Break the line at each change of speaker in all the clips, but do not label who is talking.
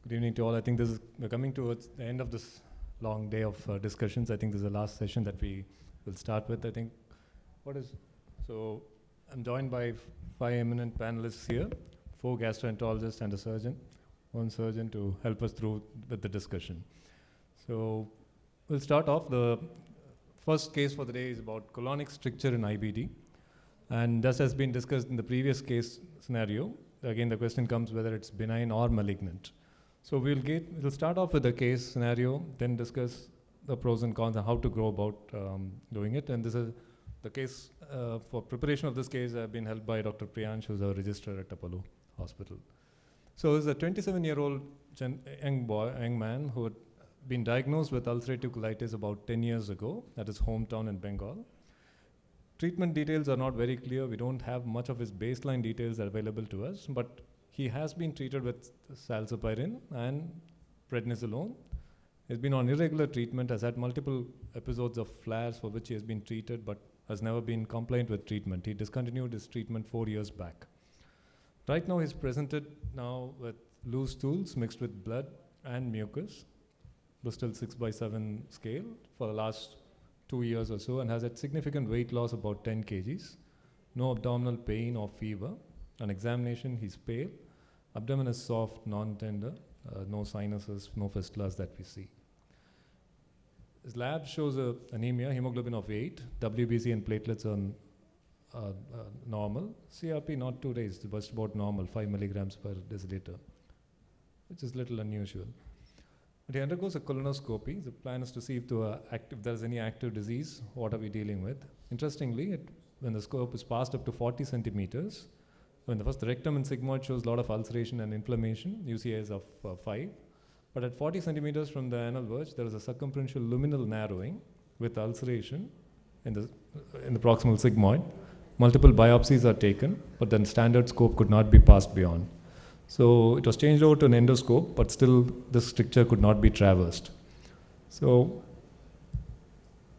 Good evening to all. I think we're coming towards the end of this long day of discussions. I think this is the last session that we will start with. I think, so I'm joined by 5 eminent panelists here, 4 gastroenterologists and a surgeon, 1 surgeon to help us through with the discussion. So we'll start off. The first case for the day is about colonic stricture in IBD. And just as been discussed in the previous case scenario, again the question comes whether it's benign or malignant. So we'll start off with the case scenario, then discuss the pros and cons and how to go about doing it. And this is the case for preparation of this case have been held by Dr. Priyansh, who's our registrar at Apollo Hospital. So this is a 27-year-old young man who had been diagnosed with ulcerative colitis about 10 years ago at his hometown in Bengal. Treatment details are not very clear. We don't have much of his baseline details available to us, but he has been treated with salsapirin and prednisolone. He's been on irregular treatment, has had multiple episodes of flares for which he has been treated, but has never been compliant with treatment. He discontinued his treatment 4 years back. Right now he's presented now with loose stools mixed with blood and mucus, Bristol 6/7 scale for the last 2 years or so, and has had significant weight loss, about 10 kgs, no abdominal pain or fever. On examination, he's pale, abdomen is soft, non-tender, no sinuses, no fistulas that we see. His lab shows anemia, hemoglobin of 8, WBC and platelets are normal, CRP not too raised, but about normal, 5 milligrams per deciliter, which is a little unusual. But he undergoes a colonoscopy. The plan is to see if there's any active disease, what are we dealing with. Interestingly, when the scope is passed up to 40 centimeters, when the rectum and sigmoid shows a lot of ulceration and inflammation, UCI is of 5. But at 40 centimeters from the anal verge, there is a circumferential luminal narrowing with ulceration in the proximal sigmoid. Multiple biopsies are taken, but then standard scope could not be passed beyond. So it was changed over to an endoscope, but still this stricture could not be traversed. So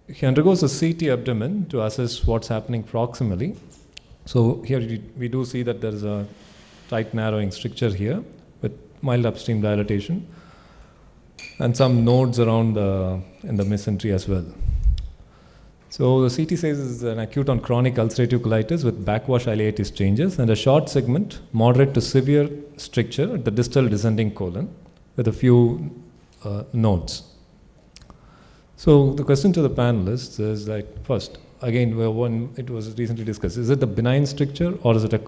he undergoes a CT abdomen to assess what's happening proximally. So here we do see that there is a tight narrowing stricture here with mild upstream dilatation and some nodes around in the mesentery as well. So the CT says is an acute on chronic ulcerative colitis with backwash ileitis changes and a short segment, moderate to severe stricture at the distal descending colon with a few nodes. So the question to the panelists is like, first, again, it was recently discussed, is it a benign stricture or is it a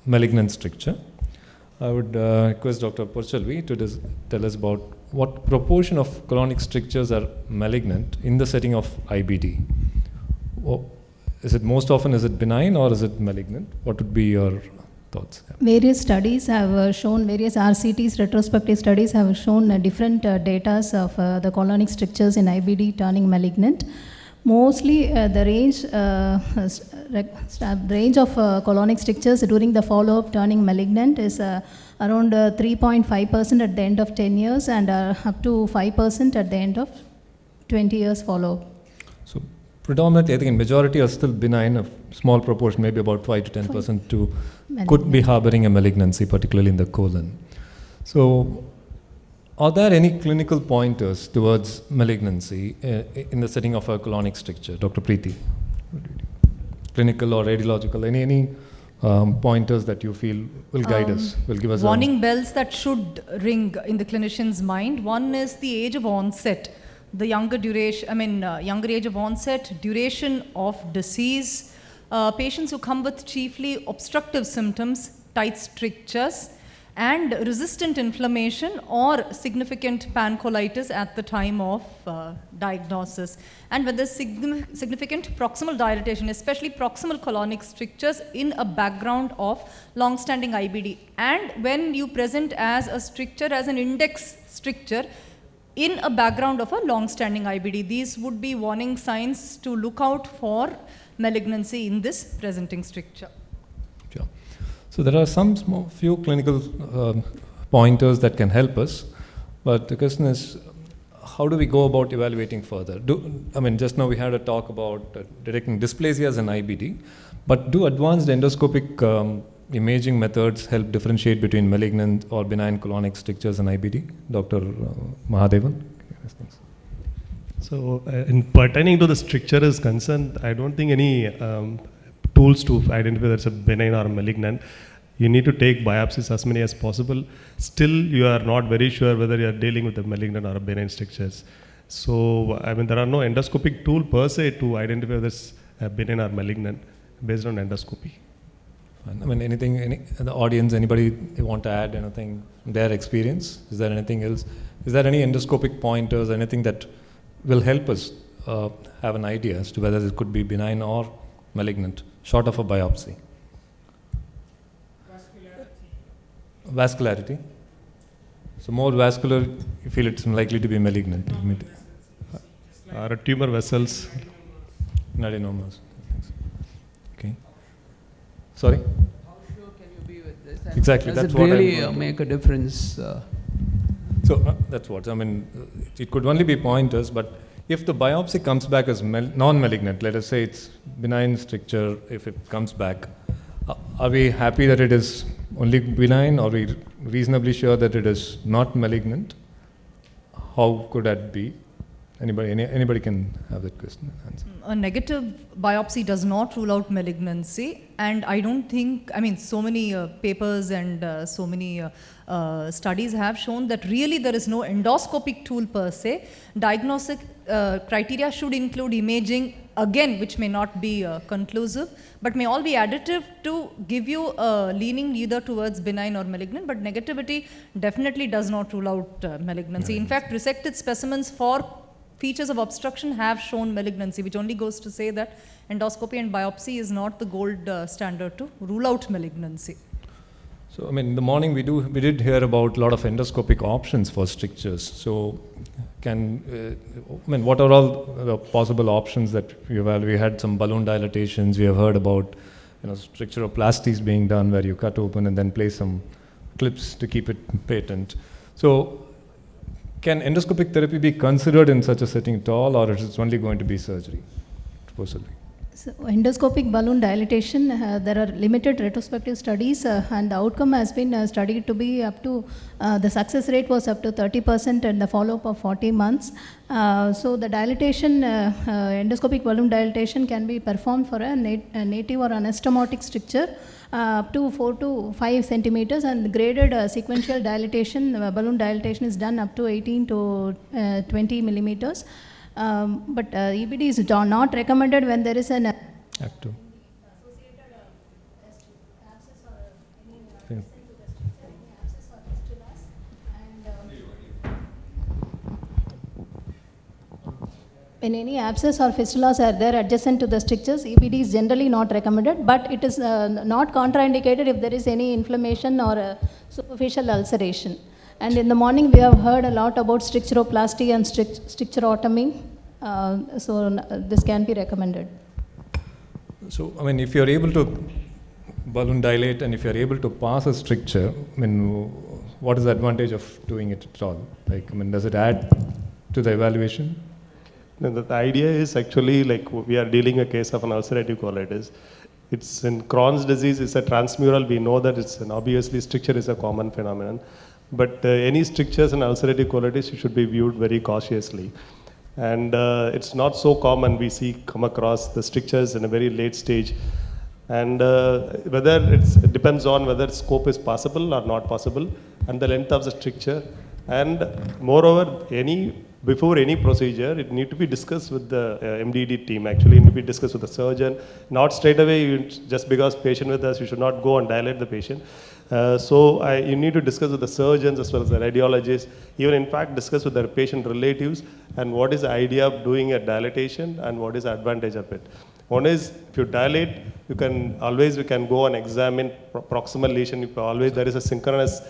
malignant stricture? I would request Dr. Porchalvi to tell us about what proportion of colonic strictures are malignant in the setting of IBD. Is it benign or is it malignant? What would be your thoughts?
Various studies have shown, various RCTs, retrospective studies have shown different data of the colonic strictures in IBD turning malignant. Mostly the range of colonic strictures during the follow-up turning malignant is around 3.5% at the end of 10 years and up to 5% at the end of 20 years follow-up.
So predominantly, I think in majority are still benign, a small proportion, maybe about 5 to 10% could be harboring a malignancy, particularly in the colon. So are there any clinical pointers towards malignancy in the setting of a colonic stricture? Dr. Preeti, clinical or radiological, any pointers that you feel will guide us, will give us
warning bells that should ring in the clinician's mind. One is the age of onset, the younger age of onset, duration of disease, patients who come with chiefly obstructive symptoms, tight strictures, and resistant inflammation or significant pancolitis at the time of diagnosis. And when there's significant proximal dilatation, especially proximal colonic strictures in a background of long-standing IBD. And when you present as a stricture, as an index stricture, in a background of a long-standing IBD, these would be warning signs to look out for malignancy in this presenting stricture.
Sure. So there are some few clinical pointers that can help us, but the question is, how do we go about evaluating further? Just now we had a talk about detecting dysplasias in IBD, but do advanced endoscopic imaging methods help differentiate between malignant or benign colonic strictures and IBD? Dr. Mahadevan?
So, in pertaining to the stricture is concerned, I don't think any tools to identify whether it's a benign or malignant. You need to take biopsies as many as possible. Still, you are not very sure whether you are dealing with a malignant or a benign strictures. So, I mean, there are no endoscopic tool per se to identify whether it's benign or malignant based on endoscopy.
I mean, anything, the audience, anybody want to add anything, their experience? Is there anything else? Is there any endoscopic pointers, anything that will help us have an idea as to whether it could be benign or malignant, short of a biopsy? Vascularity. So more vascular, you feel it's likely to be malignant.
Or tumor vessels.
Adenomas. Okay. Sorry?
How sure can you be with this? And
Exactly.
Does
That's
it
what
really
I'm
make a difference?
So that's what, I mean, it could only be pointers, but if the biopsy comes back as non-malignant, let us say it's benign stricture, if it comes back, are we happy that it is only benign, or are we reasonably sure that it is not malignant? How could that be? Anybody can have that question and answer.
A negative biopsy does not rule out malignancy, and I don't think, I mean, so many papers and so many studies have shown that really there is no endoscopic tool per se. Diagnostic criteria should include imaging, again, which may not be conclusive, but may all be additive to give you a leaning either towards benign or malignant, but negativity definitely does not rule out malignancy. In fact, resected specimens for features of obstruction have shown malignancy, which only goes to say that endoscopy and biopsy is not the gold standard to rule out malignancy.
So, I mean, in the morning we did hear about a lot of endoscopic options for strictures. So, I mean, what are all the possible options that we had some balloon dilatations, we have heard about, stricturoplasties being done where you cut open and then place some clips to keep it patent. So, can endoscopic therapy be considered in such a setting at all, or is it only going to be surgery, supposedly?
So endoscopic balloon dilatation, there are limited retrospective studies and the outcome has been studied to be up to, the success rate was up to 30% and the follow-up of 40 months. So the dilatation, endoscopic balloon dilatation can be performed for a native or anastomotic stricture up to 4 to 5 centimeters, and graded sequential dilatation, balloon dilatation is done up to 18 to 20 millimeters. But EBD is not recommended when there is an
Active. When
any abscess or fistulas are there adjacent to the strictures, EBD is generally not recommended, but it is not contraindicated if there is any inflammation or superficial ulceration. And in the morning we have heard a lot about stricturoplasty and stricturotomy, so this can be recommended.
So, I mean, if you are able to balloon dilate and if you are able to pass a stricture, I mean, what is the advantage of doing it at all? Like, I mean, does it add to the evaluation?
No, the idea is actually like we are dealing a case of an ulcerative colitis. It's in Crohn's disease, it's a transmural. We know that it's obviously stricture is a common phenomenon. But any strictures in ulcerative colitis should be viewed very cautiously. And it's not so common we come across the strictures in a very late stage. And whether it depends on whether scope is possible or not possible and the length of the stricture. And moreover, before any procedure, it need to be discussed with the MDD team. Actually, it need to be discussed with the surgeon. Not straight away, just because patient with us, you should not go and dilate the patient. So you need to discuss with the surgeons as well as the radiologists, even in fact discuss with their patient relatives and what is the idea of doing a dilatation and what is the advantage of it. One is, if you dilate, we can go and examine proximal lesion. If always there is a synchronous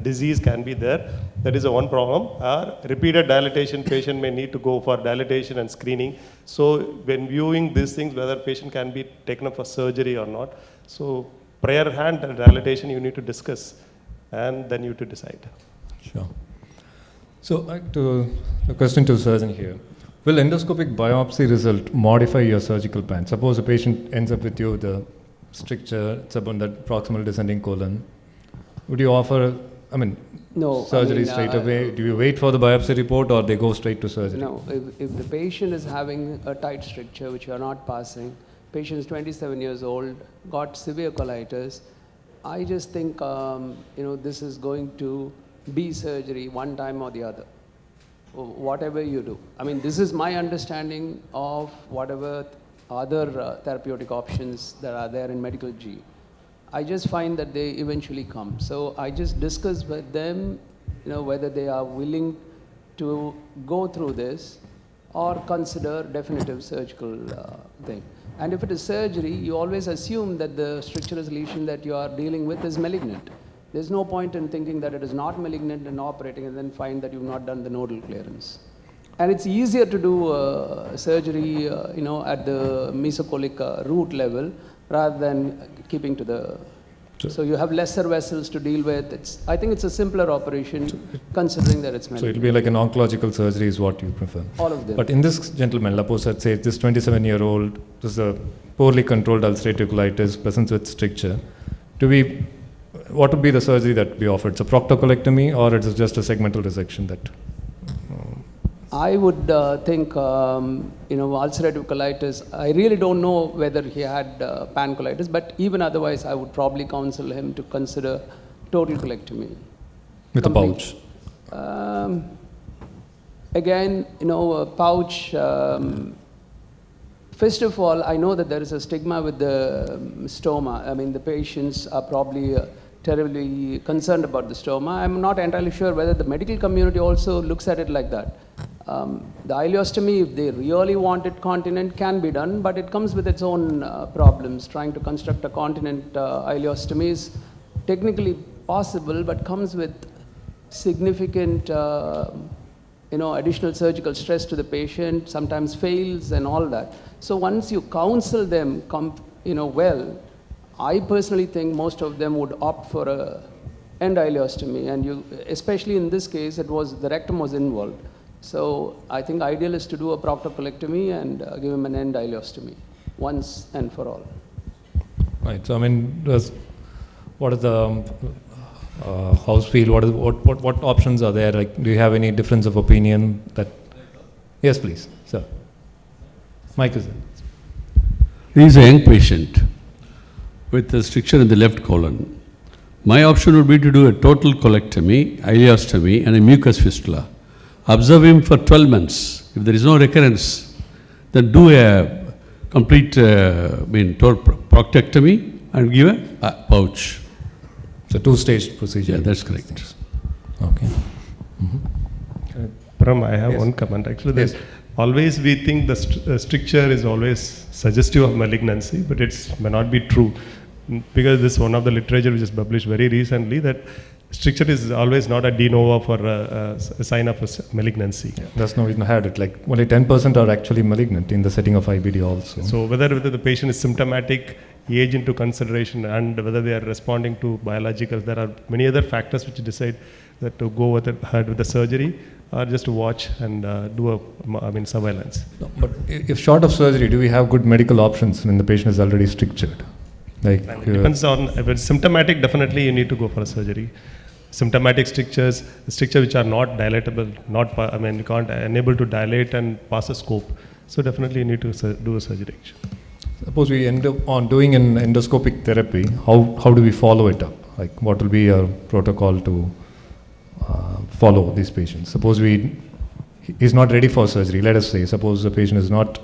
disease can be there. That is one problem. Repeated dilatation, patient may need to go for dilatation and screening. So when viewing these things, whether patient can be taken up for surgery or not. So prior hand dilatation you need to discuss and then you to decide.
Sure. So to a question to the surgeon here. Will endoscopic biopsy result modify your surgical plan? Suppose a patient ends up with you with a stricture, it's about that proximal descending colon. Would you offer,
No.
surgery straight away? Do you wait for the biopsy report or they go straight to surgery?
No, if the patient is having a tight stricture which you are not passing, patient is 27 years old, got severe colitis, I just think, this is going to be surgery one time or the other, whatever you do. This is my understanding of whatever other therapeutic options that are there in medical G. I just find that they eventually come. So I just discuss with them, whether they are willing to go through this or consider definitive surgical thing. And if it is surgery, you always assume that the stricturous lesion that you are dealing with is malignant. There's no point in thinking that it is not malignant and operating and then find that you've not done the nodal clearance. And it's easier to do surgery, at the mesocolic root level rather than keeping to the... So you have lesser vessels to deal with. I think it's a simpler operation considering that it's malignant.
So it'll be like an oncological surgery is what you prefer?
All of them.
But in this gentleman, suppose let's say this 27-year-old, this is a poorly controlled ulcerative colitis, presents with stricture. What would be the surgery that we offered? It's a proctocolectomy or it's just a segmental resection that...
I would think, ulcerative colitis, I really don't know whether he had pancolitis, but even otherwise, I would probably counsel him to consider total colectomy.
With a pouch?
Again, a pouch, first of all, I know that there is a stigma with the stoma. The patients are probably terribly concerned about the stoma. I'm not entirely sure whether the medical community also looks at it like that. The ileostomy, if they really want it continent, can be done, but it comes with its own problems. Trying to construct a continent ileostomy is technically possible, but comes with significant, additional surgical stress to the patient, sometimes fails and all that. So once you counsel them, well, I personally think most of them would opt for a end ileostomy, and especially in this case, the rectum was involved. So I think ideal is to do a proctocolectomy and give him an end ileostomy once and for all.
Right. So what is the house feel? What options are there? Do you have any difference of opinion that? Yes, please, sir. Mike is there.
He is a young patient with a stricture in the left colon. My option would be to do a total colectomy, ileostomy, and a mucus fistula. Observe him for 12 months. If there is no recurrence, then do a complete proctectomy and give a pouch.
It's a two-stage procedure.
Yeah, that's correct.
Okay.
Param, I have one comment. Actually, always we think the stricture is always suggestive of malignancy, but it may not be true. Because this is one of the literature which is published very recently, that stricture is always not a de novo for a sign of a malignancy.
Yeah, that's no, we had it. Only 10% are actually malignant in the setting of IBD also.
So whether the patient is symptomatic, age into consideration, and whether they are responding to biologicals, there are many other factors which decide that to go ahead with the surgery or just to watch and do surveillance.
No, but if short of surgery, do we have good medical options when the patient is already strictured?
It depends on, if it's symptomatic, definitely you need to go for a surgery. Symptomatic strictures which are not dilatable, you can't enable to dilate and pass a scope. So definitely you need to do a surgery.
Suppose we end up on doing an endoscopic therapy, how do we follow it up? What will be our protocol to follow these patients? Suppose he's not ready for surgery, let us say. Suppose the patient is not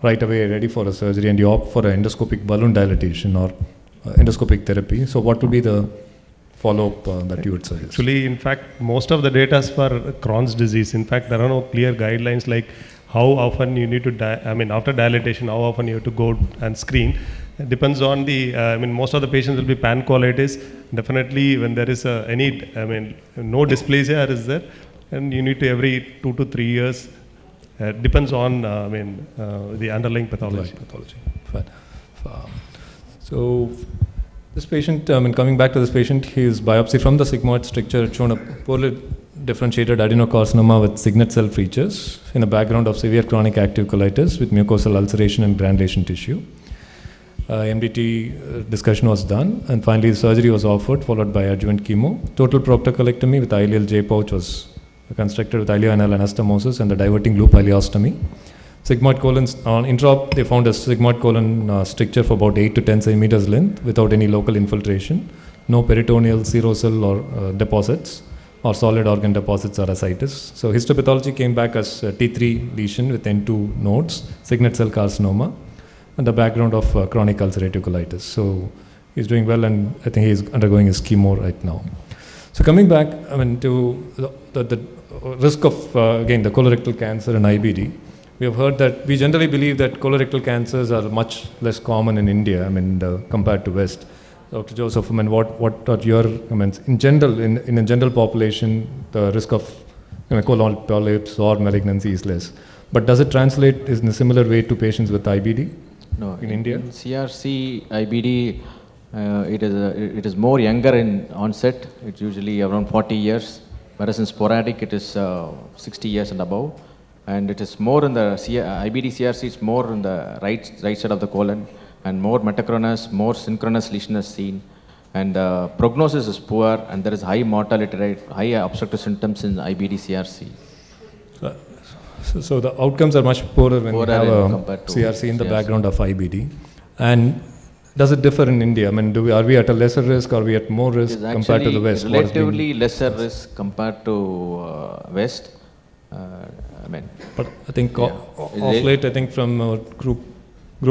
right away ready for a surgery and you opt for an endoscopic balloon dilatation or endoscopic therapy. So what will be the follow-up that you would suggest?
Actually, in fact, most of the data is for Crohn's disease. In fact, there are no clear guidelines like how often you need to, after dilatation, how often you have to go and screen. It depends on most of the patients will be pancolitis. Definitely when there is no dysplasia is there, and you need to every 2 to 3 years. Depends on the underlying pathology.
Fine. So this patient, coming back to this patient, his biopsy from the sigmoid stricture had shown a poorly differentiated adenocarcinoma with signet cell features in a background of severe chronic active colitis with mucosal ulceration and granulation tissue. MDT discussion was done, and finally the surgery was offered, followed by adjuvant chemo. Total proctocolectomy with ileal J pouch was constructed with ileoanal anastomosis and the diverting loop ileostomy. Sigmoid colon, on intraop, they found a sigmoid colon stricture for about 8 to 10 centimeters length without any local infiltration. No peritoneal serosal or deposits or solid organ deposits or ascites. So histopathology came back as a T3 lesion with N2 nodes, signet cell carcinoma, and the background of chronic ulcerative colitis. So he's doing well, and I think he's undergoing his chemo right now. So coming back, to the risk of, again, the colorectal cancer and IBD, we have heard that we generally believe that colorectal cancers are much less common in India, compared to West. Dr. Joseph, what are your comments? In general, in a general population, the risk of colon polyps or malignancy is less. But does it translate in a similar way to patients with IBD?
No,
in India?
In CRC, IBD, it is more younger in onset. It's usually around 40 years, whereas in sporadic, it is 60 years and above. And it is more in the IBD CRC, it's more on the right side of the colon, and more metachronous, more synchronous lesion is seen. And prognosis is poor, and there is high mortality rate, high obstructive symptoms in IBD CRC.
So the outcomes are much poorer when you have a CRC in the background of IBD. And does it differ in India? Are we at a lesser risk, or are we at more risk compared to the West?
Relatively lesser risk compared to West.
But I think of late, I think from our group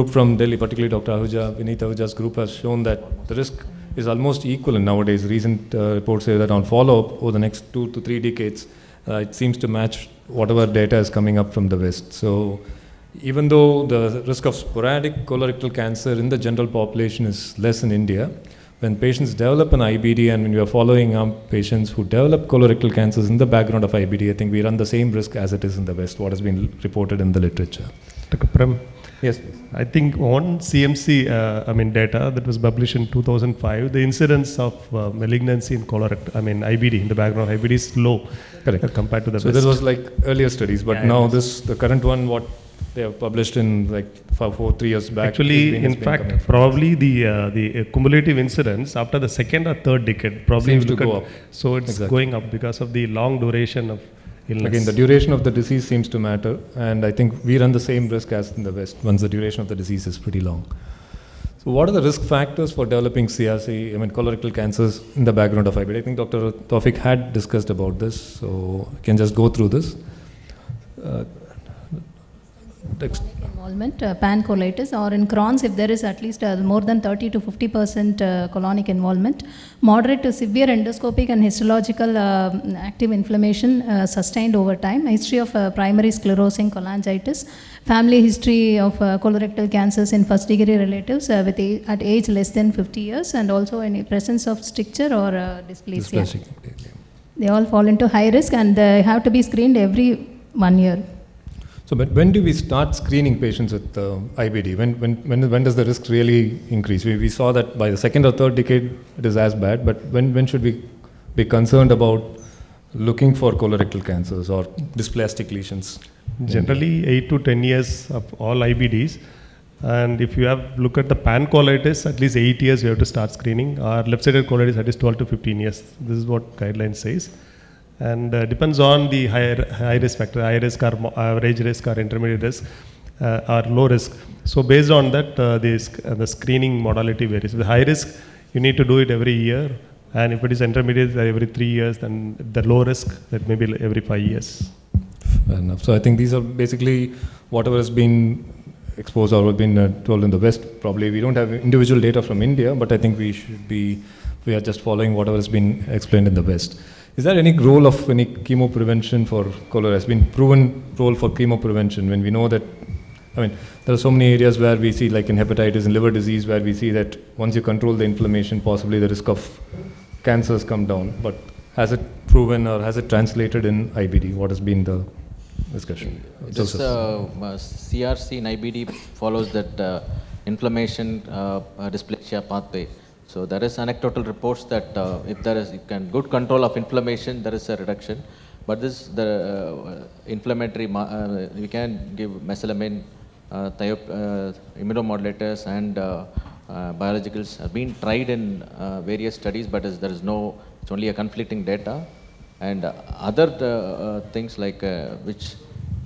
from Delhi, particularly Dr. Ahuja, Vineet Ahuja's group has shown that the risk is almost equal nowadays. Recent reports say that on follow-up over the next 2 to 3 decades, it seems to match whatever data is coming up from the West. So even though the risk of sporadic colorectal cancer in the general population is less in India, when patients develop an IBD and when we are following up patients who develop colorectal cancers in the background of IBD, I think we run the same risk as it is in the West, what has been reported in the literature.
Dr. Prem?
Yes.
I think on CMC data that was published in 2005, the incidence of malignancy in colorectal, IBD in the background of IBD is low.
Correct.
Compared to the
So
West.
this was like earlier studies, but now the current one, what they have published in 3 years back.
Actually, in fact, probably the cumulative incidence after the second or third decade probably
seems to go up.
So it's going up because of the long duration of illness.
Again, the duration of the disease seems to matter, and I think we run the same risk as in the West once the duration of the disease is pretty long. So what are the risk factors for developing CRC, colorectal cancers in the background of IBD? I think Dr. Tawfiq had discussed about this, so I can just go through this.
Involvement, pancolitis, or in Crohn's, if there is at least more than 30 to 50% colonic involvement, moderate to severe endoscopic and histological active inflammation sustained over time, history of primary sclerosing cholangitis, family history of colorectal cancers in first degree relatives at age less than 50 years, and also any presence of stricture or dysplasia. They all fall into high risk, and they have to be screened every 1 year.
So, but when do we start screening patients with IBD? When does the risk really increase? We saw that by the second or third decade it is as bad, but when should we be concerned about looking for colorectal cancers or dysplastic lesions?
Generally 8 to 10 years of all IBDs, and if you have look at the pancolitis, at least 8 years you have to start screening, or left-sided colitis at least 12 to 15 years. This is what guidelines says. And depends on the high risk factor, high risk or average risk or intermediate risk or low risk. So based on that, the screening modality varies. With high risk, you need to do it every year, and if it is intermediate, every 3 years. Then the low risk, that may be every 5 years.
Fair enough. So I think these are basically whatever has been exposed or been told in the West. Probably we don't have individual data from India, but I think we are just following whatever has been explained in the West. Is there any role of any chemo prevention for cholera? Has been proven role for chemo prevention when we know that, there are so many areas where we see, like in hepatitis and liver disease, where we see that once you control the inflammation, possibly the risk of cancers come down. But has it proven or has it translated in IBD? What has been the discussion?
This CRC in IBD follows that inflammation dysplasia pathway. So there is anecdotal reports that if there is good control of inflammation, there is a reduction. But this inflammatory, we can give mesalamine immunomodulators and biologicals have been tried in various studies, but there is no, it's only a conflicting data. And other things like which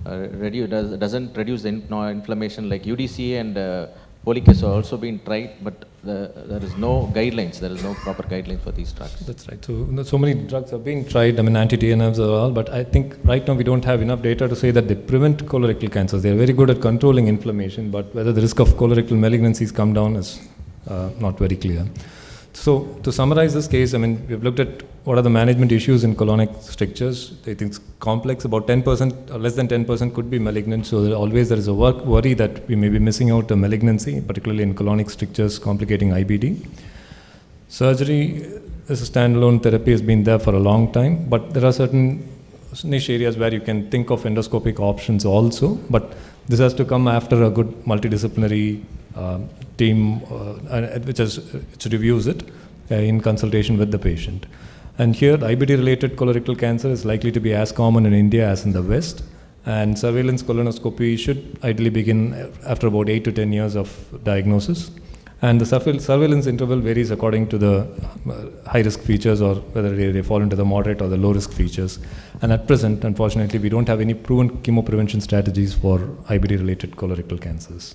doesn't reduce the inflammation, like UDCA and Polycase have also been tried, but there is no guidelines, there is no proper guidelines for these drugs.
That's right. So many drugs are being tried, I mean anti-TNFs are all, but I think right now we don't have enough data to say that they prevent colorectal cancers. They are very good at controlling inflammation, but whether the risk of colorectal malignancies come down is not very clear. So to summarize this case, I mean, we've looked at what are the management issues in colonic strictures. I think it's complex, about 10% or less than 10% could be malignant, so there is a worry that we may be missing out a malignancy, particularly in colonic strictures complicating IBD. Surgery as a standalone therapy has been there for a long time, but there are certain niche areas where you can think of endoscopic options also, but this has to come after a good multidisciplinary team which reviews it in consultation with the patient. And here, IBD-related colorectal cancer is likely to be as common in India as in the West, and surveillance colonoscopy should ideally begin after about 8 to 10 years of diagnosis. And the surveillance interval varies according to the high-risk features, or whether they fall into the moderate or the low-risk features. And at present, unfortunately, we don't have any proven chemoprevention strategies for IBD-related colorectal cancers.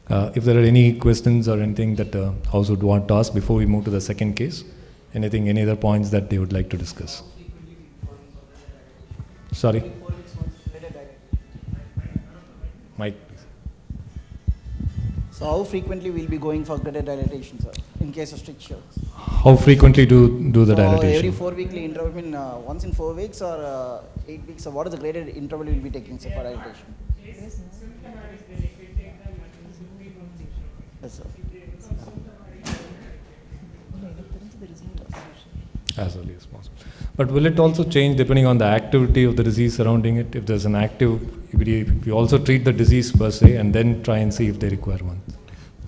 If there are any questions or anything that the House would want to ask before we move to the second case, any other points that they would like to discuss? Sorry? Mike, please.
So how frequently we'll be going for greater dilatation, sir, in case of strictures?
How frequently do the dilatation?
Every 4 weekly interval, once in 4 weeks or 8 weeks, so what is the greater interval we'll be taking, sir, for dilatation? Yes, sir.
As early as possible. But will it also change depending on the activity of the disease surrounding it? If there's an active EBD, we also treat the disease per se and then try and see if they require one.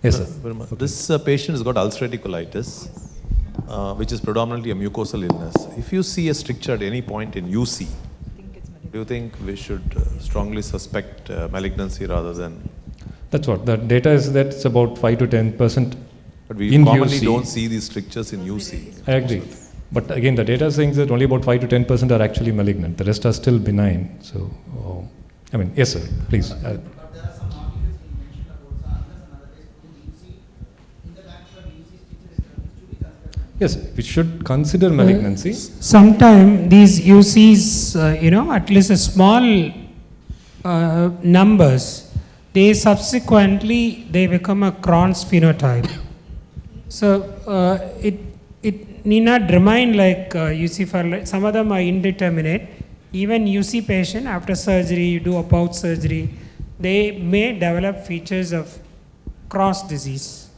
Yes, sir.
Okay. This patient has got ulcerative colitis, which is predominantly a mucosal illness. If you see a stricture at any point in UC, do you think we should strongly suspect malignancy rather than?
That's what the data is, that it's about 5 to 10%.
But we commonly don't see these strictures in UC.
I agree. But again, the data is saying that only about 5 to 10% are actually malignant. The rest are still benign. So, I mean, yes, sir, please.
But there are some articles you mentioned about unless another test in UC, in the back of UC stricture is to be considered.
Yes, we should consider malignancy.
Sometimes these UCs, at least a small numbers, they subsequently become a Crohn's phenotype. So it need not remain like UC for some of them are indeterminate. Even UC patient after surgery, you do a pouch surgery, they may develop features of Crohn's disease.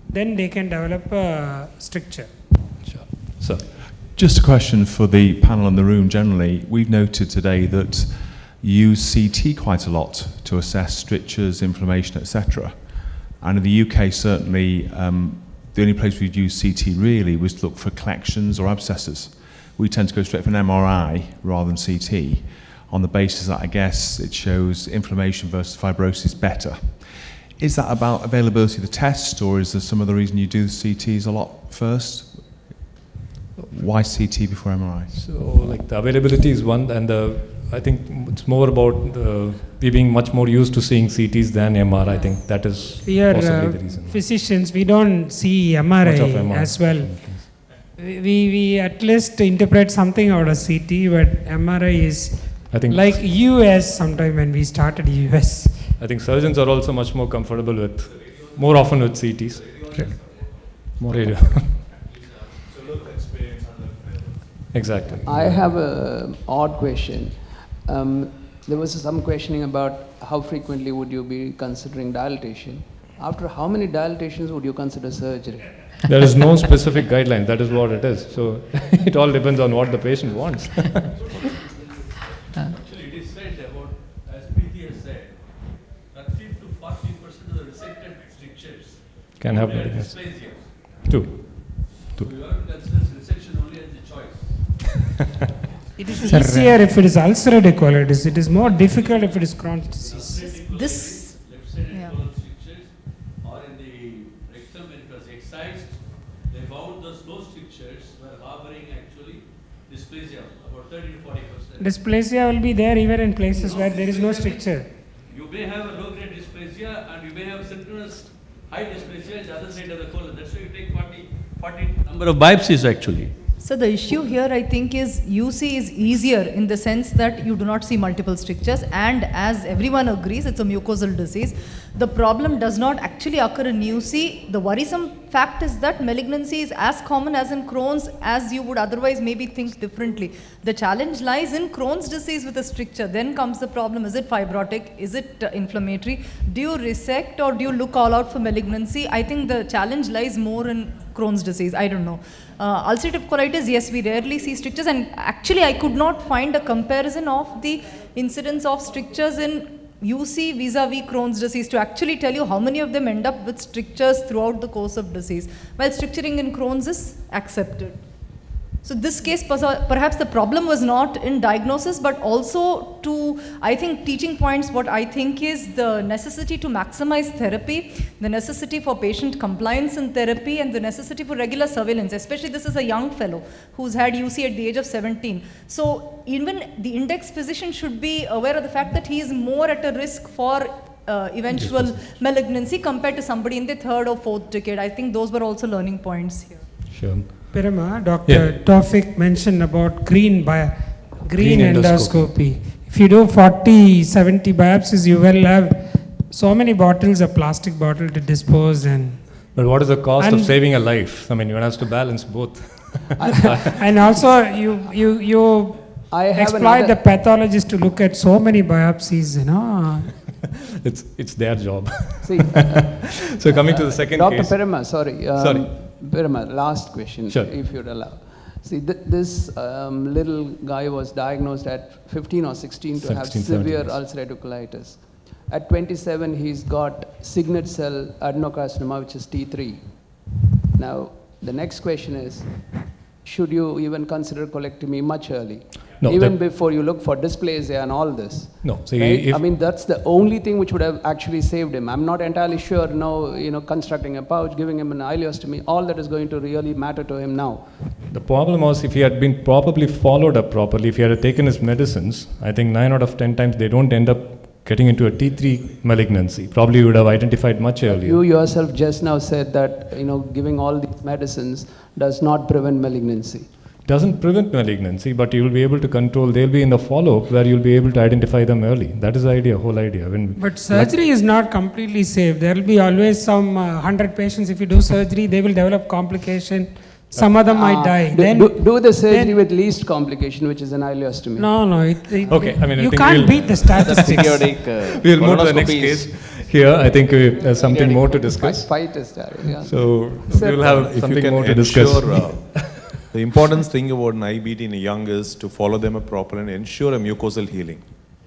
Then they can develop a stricture.
Sure. So,
just a question for the panel in the room generally. We've noted today that you use CT quite a lot to assess strictures, inflammation, etc. And in the UK, certainly, the only place we'd use CT really was to look for collections or abscesses. We tend to go straight for an MRI rather than CT on the basis that I guess it shows inflammation versus fibrosis better. Is that about availability of the test, or is there some other reason you do CTs a lot first? Why CT before MRI?
So, like the availability is one, and I think it's more about we being much more used to seeing CTs than MRI. I think that is possibly the reason.
Physicians, we don't see MRI as well. We at least interpret something out of CT, but MRI is, I think, like US sometime when we started US.
I think surgeons are also much more comfortable with, more often with CTs. More radio. Exactly.
I have an odd question. There was some questioning about how frequently would you be considering dilatation. After how many dilatations would you consider surgery?
There is no specific guideline. That is what it is. So it all depends on what the patient wants.
Actually, it is said about, as Preeti has said, 30 to 40% of the resected strictures
Can have
dysplasia.
Two.
So you have to consider resection only as a choice.
It is easier if it is ulcerative colitis. It is more difficult if it is Crohn's disease.
This, yeah.
about 30 to 40%.
Dysplasia will be there even in places where there is no stricture.
You may have a low-grade dysplasia and you may have synchronous high dysplasia at the other side of the colon. That's why you take 40 number of biopsies actually.
So the issue here, I think, is UC is easier in the sense that you do not see multiple strictures, and as everyone agrees, it's a mucosal disease. The problem does not actually occur in UC. The worrisome fact is that malignancy is as common as in Crohn's, as you would otherwise maybe think differently. The challenge lies in Crohn's disease with a stricture. Then comes the problem, is it fibrotic? Is it inflammatory? Do you resect or do you look all out for malignancy? I think the challenge lies more in Crohn's disease. I don't know. Ulcerative colitis, yes, we rarely see strictures, and actually I could not find a comparison of the incidence of strictures in UC vis-a-vis Crohn's disease to actually tell you how many of them end up with strictures throughout the course of disease, while stricturing in Crohn's is accepted. So this case, perhaps the problem was not in diagnosis, but also to, I think, teaching points. What I think is the necessity to maximize therapy, the necessity for patient compliance in therapy, and the necessity for regular surveillance. Especially this is a young fellow who's had UC at the age of 17. So even the index physician should be aware of the fact that he is more at a risk for eventual malignancy compared to somebody in the third or fourth decade. I think those were also learning points here.
Sure.
Pirama, Dr. Tawfiq mentioned about green endoscopy. If you do 40, 70 biopsies, you will have so many bottles, a plastic bottle to dispose.
But what is the cost of saving a life? I mean, one has to balance both.
And also, you exploit the pathologist to look at so many biopsies, you know.
It's their job.
See,
so coming to the second
Dr.
case.
Pirama, sorry. Pirama, last question,
sure,
if you'd allow. See, this little guy was diagnosed at 15 or 16 to have severe ulcerative colitis. At 27, he's got signet cell adenocarcinoma, which is T3. Now, the next question is, should you even consider colectomy much early? No, even before you look for dysplasia and all this.
No, see,
right? I mean, that's the only thing which would have actually saved him. I'm not entirely sure now, constructing a pouch, giving him an ileostomy, all that is going to really matter to him now.
The problem was if he had been probably followed up properly, if he had taken his medicines, I think 9 out of 10 times they don't end up getting into a T3 malignancy. Probably you would have identified much earlier.
You yourself just now said that, giving all these medicines does not prevent malignancy.
Doesn't prevent malignancy, but you will be able to control. They'll be in the follow-up where you'll be able to identify them early. That is the idea, whole idea.
But surgery is not completely safe. There will be always some 100 patients. If you do surgery, they will develop complication. Some of them might die.
Do the surgery with least complication, which is an ileostomy.
No.
Okay, I mean,
you can't beat the statistics.
We'll move to the next case. Here, I think there's something more to discuss.
Fight is starting, yeah.
So we'll have something more to discuss.
The important thing about an IBD in a young is to follow them up properly and ensure a mucosal healing.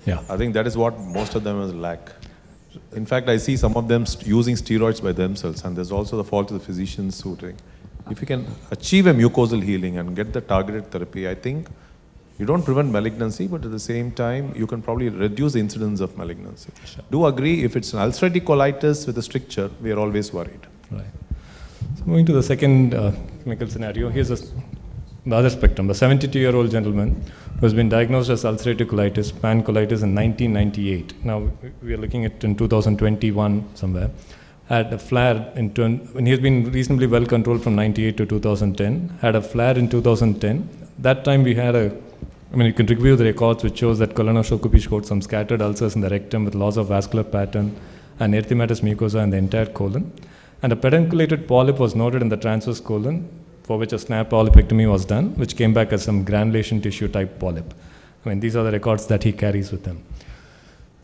Yeah.
I think that is what most of them lack. In fact, I see some of them using steroids by themselves, and there's also the fault of the physicians who drink. If you can achieve a mucosal healing and get the targeted therapy, I think you don't prevent malignancy, but at the same time, you can probably reduce the incidence of malignancy. Sure. Do agree, if it's an ulcerative colitis with a stricture, we are always worried.
Right. So moving to the second clinical scenario, here's the other spectrum. A 72-year-old gentleman who has been diagnosed as ulcerative colitis, pancolitis in 1998. Now, we are looking at in 2021 somewhere. Had a flare when he has been reasonably well controlled from 98 to 2010. Had a flare in 2010. That time we had you can review the records which shows that colonoscopy showed some scattered ulcers in the rectum with loss of vascular pattern and erythematous mucosa in the entire colon. And a pedunculated polyp was noted in the transverse colon, for which a snap polypectomy was done, which came back as some granulation tissue type polyp. These are the records that he carries with him.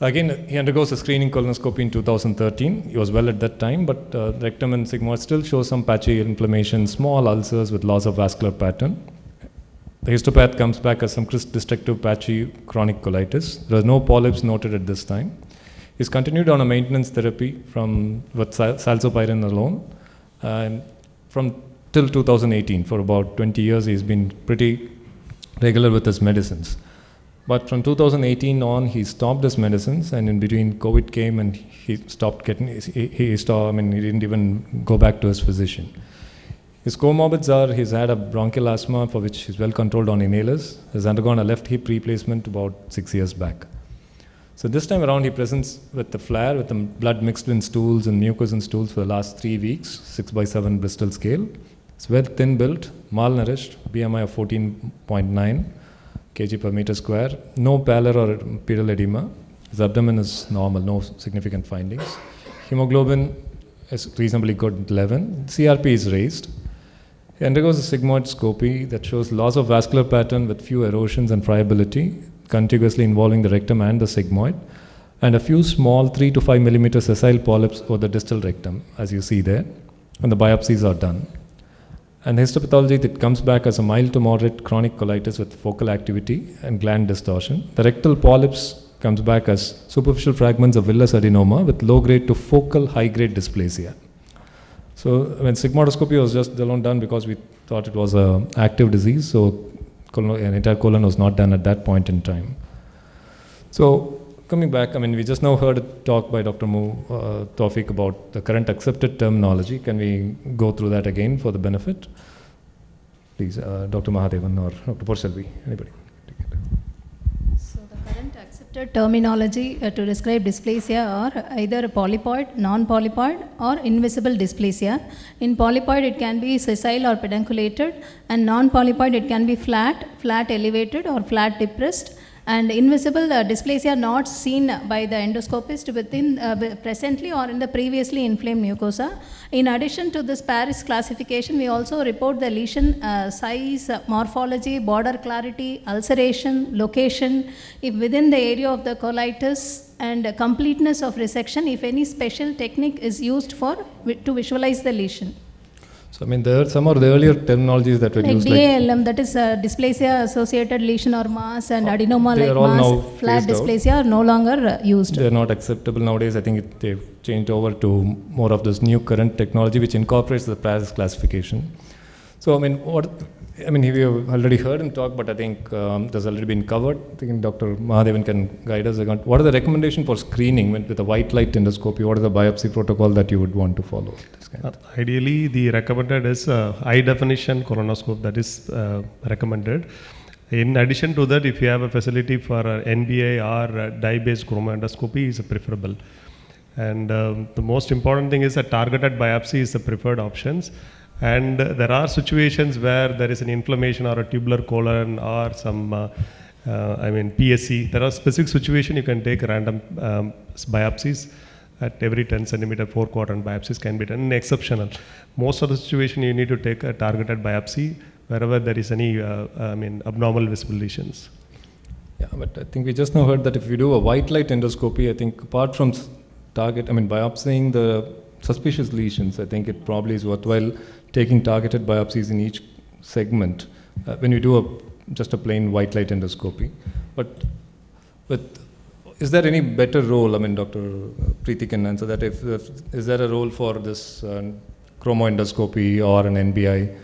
Again, he undergoes a screening colonoscopy in 2013. He was well at that time, but the rectum and sigmoid still show some patchy inflammation, small ulcers with loss of vascular pattern. The histopath comes back as some destructive patchy chronic colitis. There are no polyps noted at this time. He's continued on a maintenance therapy with salsopyrin alone. Till 2018, for about 20 years, he's been pretty regular with his medicines. But from 2018 on, he stopped his medicines, and in between COVID came and he stopped he didn't even go back to his physician. His comorbids are, he's had a bronchial asthma for which he's well controlled on inhalers. He's undergone a left hip replacement about 6 years back. So this time around he presents with the flare, with the blood mixed in stools and mucus in stools for the last 3 weeks, 6/7 Bristol scale. He's well thin built, malnourished, BMI of 14.9 kg per meter square, no pallor or pedal edema. His abdomen is normal, no significant findings. Hemoglobin is reasonably good at 11. CRP is raised. He undergoes a sigmoidoscopy that shows loss of vascular pattern with few erosions and friability, contiguously involving the rectum and the sigmoid, and a few small 3 to 5 millimeter sessile polyps over the distal rectum, as you see there, and the biopsies are done. And histopathology, that comes back as a mild to moderate chronic colitis with focal activity and gland distortion. The rectal polyps comes back as superficial fragments of villous adenoma with low-grade to focal high-grade dysplasia. So when sigmoidoscopy was just alone done because we thought it was an active disease, so an entire colon was not done at that point in time. So coming back, I mean, we just now heard a talk by Dr. Tawfiq about the current accepted terminology. Can we go through that again for the benefit? Please, Dr. Mahadevan or Dr. Porselvi, anybody?
So the current accepted terminology to describe dysplasia are either polypoid, non-polypoid or invisible dysplasia. In polypoid it can be sessile or pedunculated, and non-polypoid it can be flat, flat elevated or flat depressed. And invisible dysplasia not seen by the endoscopist within presently or in the previously inflamed mucosa. In addition to this Paris classification, we also report the lesion size, morphology, border clarity, ulceration, location, if within the area of the colitis, and completeness of resection, if any special technique is used to visualize the lesion.
So I mean, there are some of the earlier terminologies that were
like
used,
DALM, that is dysplasia associated lesion or mass, and adenoma like mass, flat dysplasia are no longer used.
They are not acceptable nowadays. I think they've changed over to more of this new current technology which incorporates the Paris classification. So I mean, we have already heard him talk, but I think that's already been covered. I think Dr. Mahadevan can guide us. What are the recommendations for screening with a white light endoscopy? What is the biopsy protocol that you would want to follow?
Ideally, the recommended is high definition colonoscope, that is recommended. In addition to that, if you have a facility for NBI or dye-based chromoendoscopy is preferable. And the most important thing is that targeted biopsy is the preferred options. And there are situations where there is an inflammation or a tubular colon or some PSC. There are specific situations you can take random biopsies at every 10 centimeter, 4 quadrant biopsies can be done. Exceptional. Most of the situation you need to take a targeted biopsy wherever there is any abnormal visible lesions.
Yeah, but I think we just now heard that if you do a white light endoscopy, I think apart from biopsying the suspicious lesions, I think it probably is worthwhile taking targeted biopsies in each segment when you do just a plain white light endoscopy. But is there any better role? I mean, Dr. Preeti can answer that. Is there a role for this chromoendoscopy or an NBI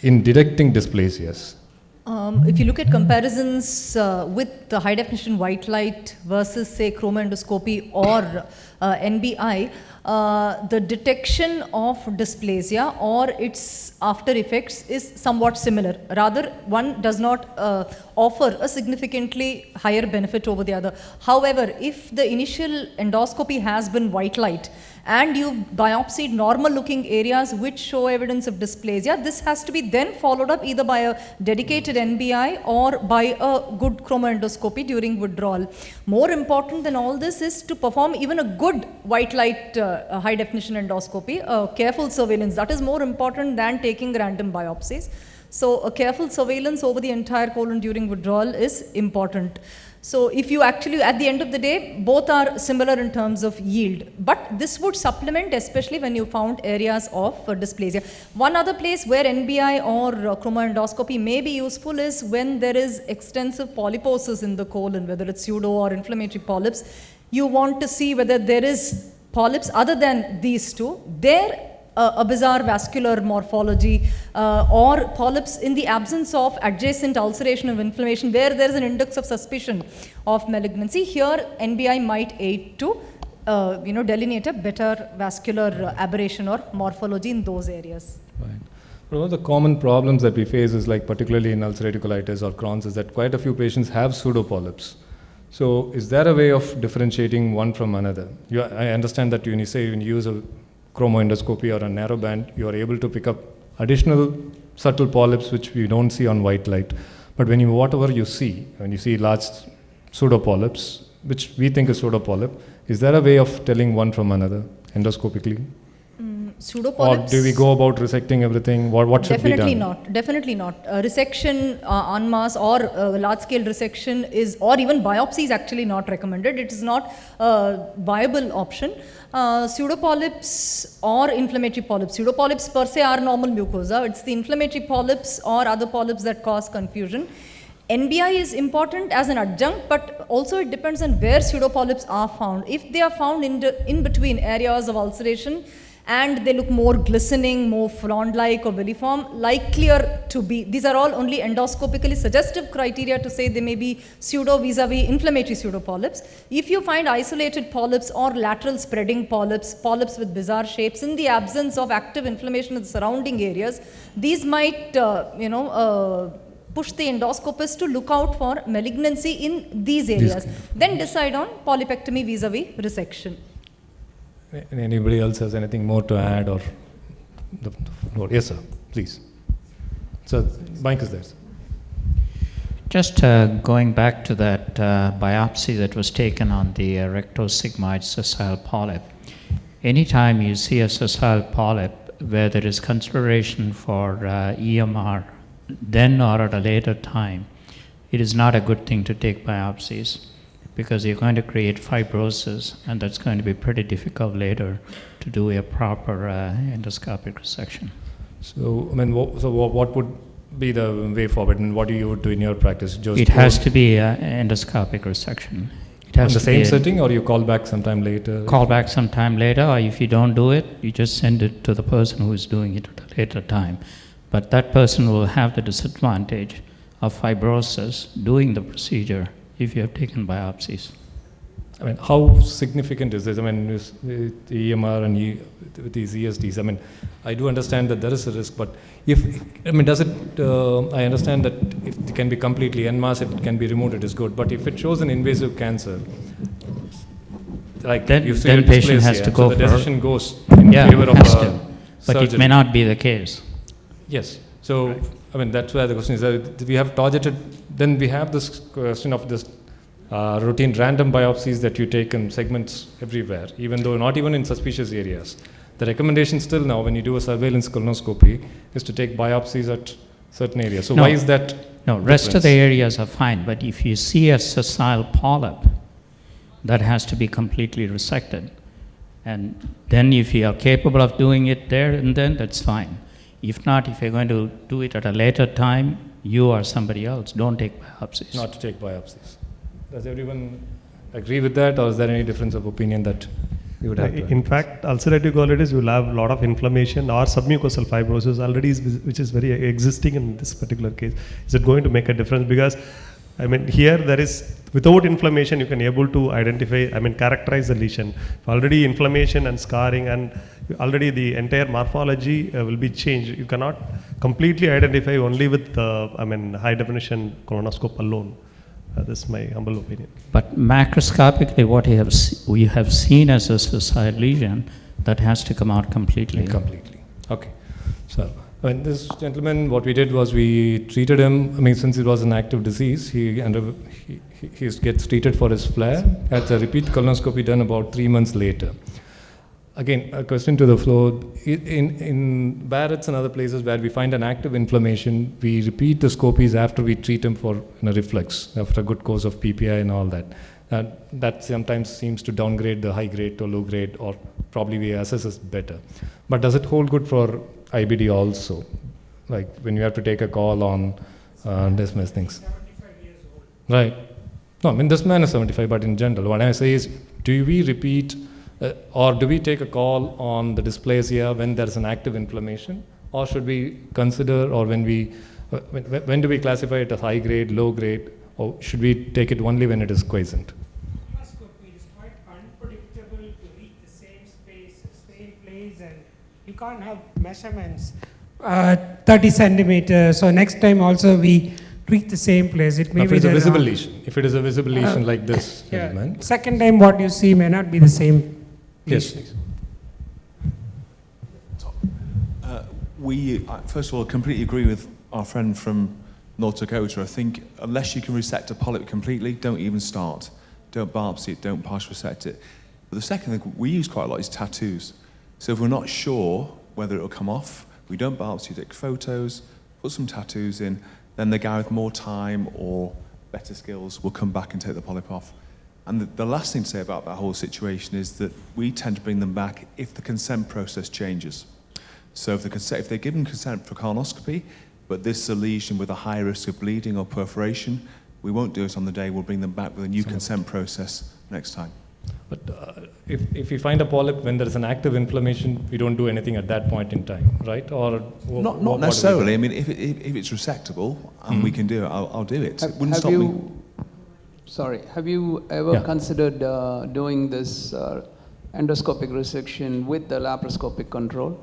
in detecting dysplasias?
If you look at comparisons with the high definition white light versus say chromoendoscopy or NBI, the detection of dysplasia or its after effects is somewhat similar. Rather, one does not offer a significantly higher benefit over the other. However, if the initial endoscopy has been white light and you've biopsied normal looking areas which show evidence of dysplasia, this has to be then followed up either by a dedicated NBI or by a good chromoendoscopy during withdrawal. More important than all this is to perform even a good white light high definition endoscopy, careful surveillance. That is more important than taking random biopsies. So a careful surveillance over the entire colon during withdrawal is important. So if you actually, at the end of the day, both are similar in terms of yield, but this would supplement, especially when you found areas of dysplasia. One other place where NBI or chromoendoscopy may be useful is when there is extensive polyposis in the colon, whether it's pseudo or inflammatory polyps. You want to see whether there is polyps other than these two. There, a bizarre vascular morphology or polyps in the absence of adjacent ulceration of inflammation where there is an index of suspicion of malignancy. Here NBI might aid to delineate a better vascular aberration or morphology in those areas.
Right. One of the common problems that we face is, like particularly in ulcerative colitis or Crohn's, is that quite a few patients have pseudopolyps. So is there a way of differentiating one from another? I understand that when you say when you use a chromoendoscopy or a narrowband, you are able to pick up additional subtle polyps which we don't see on white light. But when whatever you see, when you see large pseudopolyps, which we think is pseudopolyp, is there a way of telling one from another endoscopically?
Pseudopolyps?
Or do we go about resecting everything? What should be done?
Definitely not. Resection en masse or large-scale resection is, or even biopsy is actually not recommended. It is not a viable option. Pseudopolyps or inflammatory polyps. Pseudopolyps per se are normal mucosa. It's the inflammatory polyps or other polyps that cause confusion. NBI is important as an adjunct, but also it depends on where pseudopolyps are found. If they are found in between areas of ulceration, and they look more glistening, more frond-like or villiform, likelier to be. These are all only endoscopically suggestive criteria to say they may be pseudo vis-a-vis inflammatory pseudopolyps. If you find isolated polyps or lateral spreading polyps, polyps with bizarre shapes in the absence of active inflammation in the surrounding areas, these might, push the endoscopist to look out for malignancy in these areas. Then decide on polypectomy vis-a-vis resection.
Anybody else has anything more to add or the floor? Yes, sir, please. So, mic is there.
Just going back to that biopsy that was taken on the rectosigmoid sessile polyp. Anytime you see a sessile polyp where there is consideration for EMR, then or at a later time, it is not a good thing to take biopsies, because you're going to create fibrosis, and that's going to be pretty difficult later to do a proper endoscopic resection.
So, I mean, what would be the way forward, and what do you do in your practice? Just
it has to be an endoscopic resection. It has
in the same setting, or you call back sometime later?
Call back sometime later, or if you don't do it, you just send it to the person who is doing it at a later time. But that person will have the disadvantage of fibrosis doing the procedure if you have taken biopsies.
I mean, how significant is this? I mean, with the EMR and with these ESDs, I mean, I do understand that there is a risk, but does it, I understand that if it can be completely en masse, if it can be removed, it is good, but if it shows an invasive cancer, like
then patient has to go
so the decision goes
in
favor of
but surgery. It may not be the case.
Yes. So, right. I mean, that's where the question is, we have targeted, then we have this question of this routine random biopsies that you take in segments everywhere, even though not even in suspicious areas. The recommendation still now, when you do a surveillance colonoscopy, is to take biopsies at certain areas. So why is that?
No, rest of the areas are fine, but if you see a sessile polyp, that has to be completely resected. And then if you are capable of doing it there and then, that's fine. If not, if you're going to do it at a later time, you or somebody else, don't take biopsies.
Not to take biopsies. Does everyone agree with that, or is there any difference of opinion that you would have to
In fact, ulcerative colitis will have a lot of inflammation or submucosal fibrosis already, which is very existing in this particular case. Is it going to make a difference? Because, I mean, here there is, without inflammation, you can able to identify, characterize the lesion. Already inflammation and scarring, and already the entire morphology will be changed. You cannot completely identify only with, high definition colonoscope alone. This is my humble opinion.
But macroscopically, what we have seen as a sessile lesion, that has to come out completely.
Completely. Okay. So, when this gentleman, what we did was we treated him, since it was an active disease, he gets treated for his flare. Had a repeat colonoscopy done about 3 months later. Again, a question to the floor. In Barrett's and other places where we find an active inflammation, we repeat the scopies after we treat him for reflux, after a good course of PPI and all that. That sometimes seems to downgrade the high grade to low grade, or probably we assess it better. But does it hold good for IBD also? Like when you have to take a call on dismiss things.
75 years old.
Right. No, this man is 75, but in general, what I say is, do we repeat or do we take a call on the dysplasia when there's an active inflammation, or should we consider, or when do we classify it as high grade, low grade, or should we take it only when it is quiescent?
Colonoscopy is quite unpredictable to reach the same space, same place, and you can't have measurements 30 centimeters. So next time also we treat the same place. It may
If
be
it is a
the
visible
wrong-
lesion, if it is a visible lesion like this,
Yeah.
gentleman.
Second time what you see may not be the same
Yes.
lesion.
We, first of all, completely agree with our friend from North Dakota. I think unless you can resect a polyp completely, don't even start. Don't biopsy it, don't partial resect it. But the second thing we use quite a lot is tattoos. So if we're not sure whether it'll come off, we don't biopsy, take photos, put some tattoos in, then the guy with more time or better skills will come back and take the polyp off. And the last thing to say about that whole situation is that we tend to bring them back if the consent process changes. So if they're given consent for colonoscopy, but this is a lesion with a high risk of bleeding or perforation, we won't do it on the day, we'll bring them back with a new consent process next time.
But if we find a polyp when there is an active inflammation, we don't do anything at that point in time, right? Or
Not necessarily. I mean, if it's resectable and we can do it, I'll do it. It wouldn't stop me.
Sorry, have you ever considered doing this endoscopic resection with the laparoscopic control?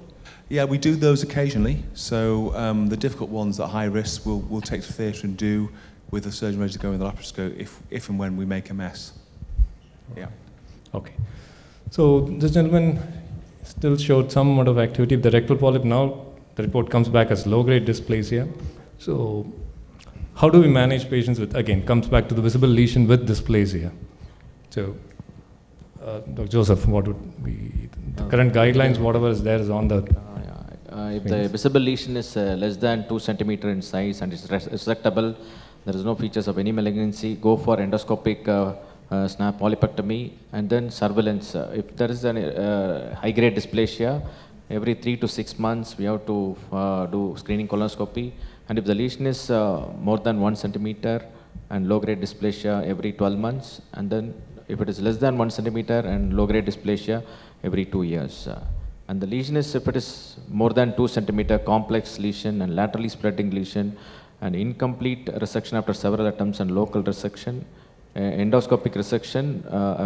Yeah, we do those occasionally. So the difficult ones at high risk we'll take to theatre and do with the surgeon ready to go in the laparoscope if and when we make a mess. Yeah.
Okay. So this gentleman still showed some amount of activity. The rectal polyp now, the report comes back as low-grade dysplasia. So how do we manage patients with, again, comes back to the visible lesion with dysplasia. So Dr. Joseph, what would be the current guidelines, whatever is there is on the...
If the visible lesion is less than 2 centimeter in size and is resectable, there is no features of any malignancy, go for endoscopic snap polypectomy and then surveillance. If there is a high-grade dysplasia, every 3 to 6 months we have to do screening colonoscopy, and if the lesion is more than 1 centimeter and low-grade dysplasia every 12 months, and then if it is less than 1 centimeter and low-grade dysplasia every 2 years. And the lesion is, if it is more than 2 centimeter complex lesion and laterally spreading lesion and incomplete resection after several attempts and local resection, endoscopic resection,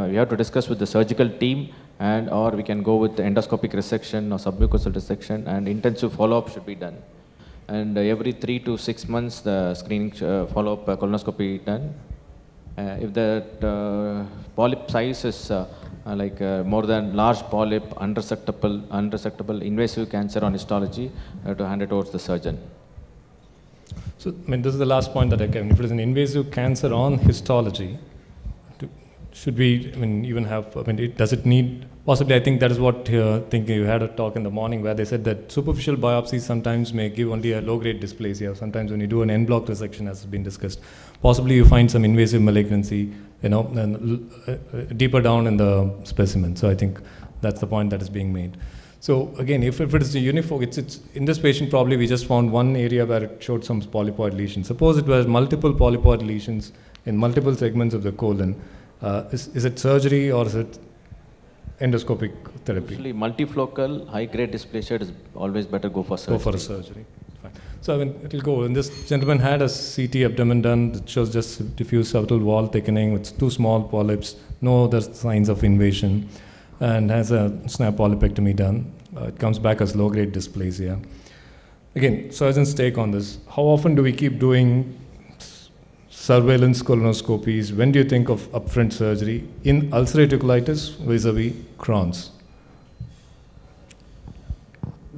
we have to discuss with the surgical team, and or we can go with the endoscopic resection or submucosal resection, and intensive follow-up should be done. And every 3 to 6 months the screening follow-up colonoscopy done. If the polyp size is more than large polyp, unresectable invasive cancer on histology, to hand it over to the surgeon.
So, I mean, this is the last point that I can. If it is an invasive cancer on histology, should we, I mean, even have, I mean, does it need, possibly, I think that is what, I think you had a talk in the morning where they said that superficial biopsies sometimes may give only a low-grade dysplasia. Sometimes when you do an en bloc resection, as has been discussed, possibly you find some invasive malignancy, you know, and deeper down in the specimen. So I think that's the point that is being made. So again, if it is a uniform, it's in this patient probably we just found one area where it showed some polypoid lesions. Suppose it was multiple polypoid lesions in multiple segments of the colon. Is it surgery or is it endoscopic therapy?
Usually multifocal, high-grade dysplasia, it is always better go for surgery.
Go for a surgery. Fine. So I mean, it will go. And this gentleman had a CT abdomen done that shows just diffuse septal wall thickening with 2 small polyps, no other signs of invasion, and has a snap polypectomy done. It comes back as low-grade dysplasia. Again, surgeon's take on this. How often do we keep doing surveillance colonoscopies? When do you think of upfront surgery in ulcerative colitis vis-a-vis Crohn's?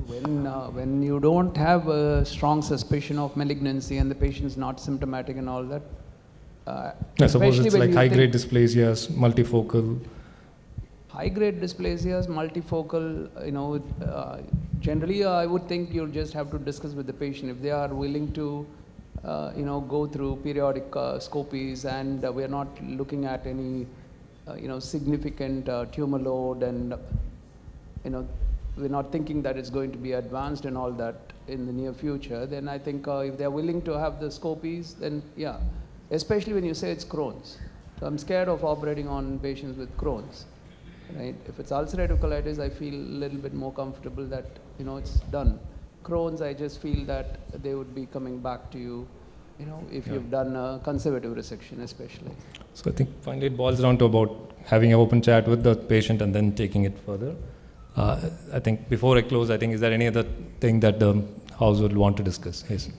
When you don't have a strong suspicion of malignancy and the patient is not symptomatic and all that.
I suppose it's like high-grade dysplasias, multifocal.
High-grade dysplasias, multifocal, generally I would think you'll just have to discuss with the patient if they are willing to, go through periodic scopies, and we are not looking at any, significant tumor load, and, we're not thinking that it's going to be advanced and all that in the near future. Then I think if they're willing to have the scopies, then yeah, especially when you say it's Crohn's. So I'm scared of operating on patients with Crohn's. Right? If it's ulcerative colitis, I feel a little bit more comfortable that, it's done. Crohn's, I just feel that they would be coming back to you, if you've done a conservative resection especially.
So I think finally it boils down to about having an open chat with the patient and then taking it further. I think before I close, I think, is there any other thing that the house would want to discuss. Yes.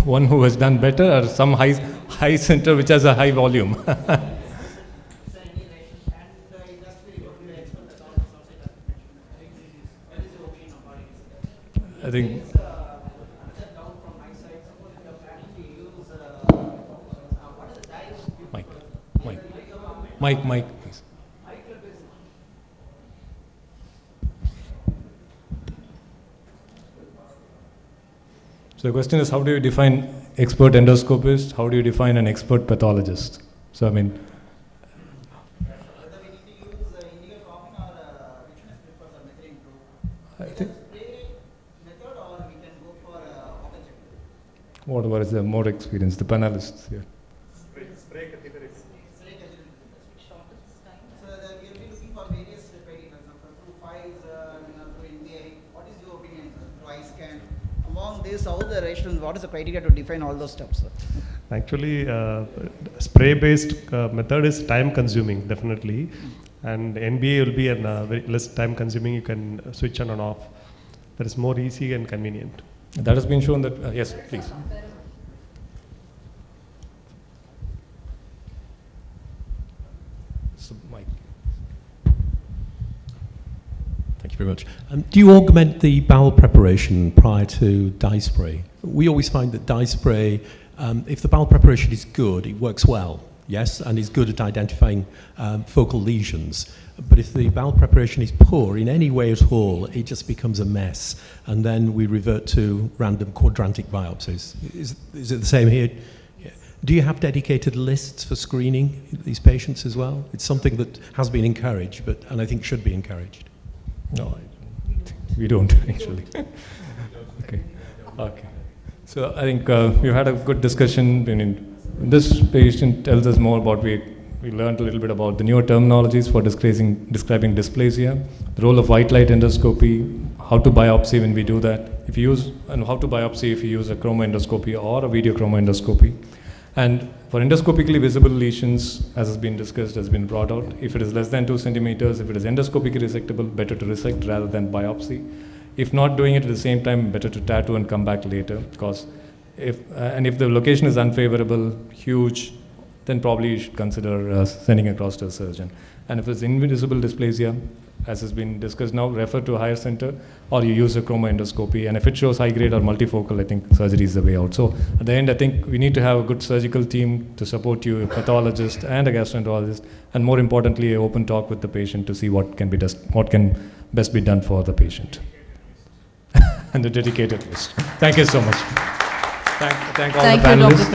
One who has done better, or some high center which has a high volume? I think. Mike, please. So the question is, how do you define expert endoscopist? How do you define an expert pathologist? So I mean,
Whether we need to use indigo coffin or richness prefers a methylene group.
I think
Spray method, or we can go for open check.
what is the more experience, the panelists here?
Spray catheterization. So that we will be looking for various criteria, for example, through FIES, through NBI. What is your opinion, sir? Through eye scan. Among this, how the rational, what is the criteria to define all those steps, sir?
Actually, spray-based method is time-consuming, definitely, and NBA will be very less time-consuming. You can switch on and off. That is more easy and convenient.
That has been shown that, yes, please. So, Mike.
Thank you very much. Do you augment the bowel preparation prior to dye spray? We always find that dye spray, if the bowel preparation is good, it works well, yes, and is good at identifying focal lesions. But if the bowel preparation is poor in any way at all, it just becomes a mess, and then we revert to random quadrantic biopsies. Is it the same here? Do you have dedicated lists for screening these patients as well? It's something that has been encouraged, and I think should be encouraged.
No, we don't actually. Okay. So I think we had a good discussion. I mean, this patient tells us more about we learned a little bit about the newer terminologies for describing dysplasia, the role of white light endoscopy, how to biopsy when we do that, and how to biopsy if you use a chromoendoscopy or a video chromoendoscopy. And for endoscopically visible lesions, as has been discussed, has been brought out, if it is less than 2 centimeters, if it is endoscopically resectable, better to resect rather than biopsy. If not doing it at the same time, better to tattoo and come back later, because if the location is unfavorable, huge, then probably you should consider sending across to a surgeon. And if it's invisible dysplasia, as has been discussed now, refer to a higher center, or you use a chromoendoscopy. And if it shows high grade or multifocal, I think surgery is the way out. So at the end, I think we need to have a good surgical team to support you, a pathologist and a gastroenterologist, and more importantly, an open talk with the patient to see what can best be done for the patient. And a dedicated list. Thank you so much. Thank all the panelists.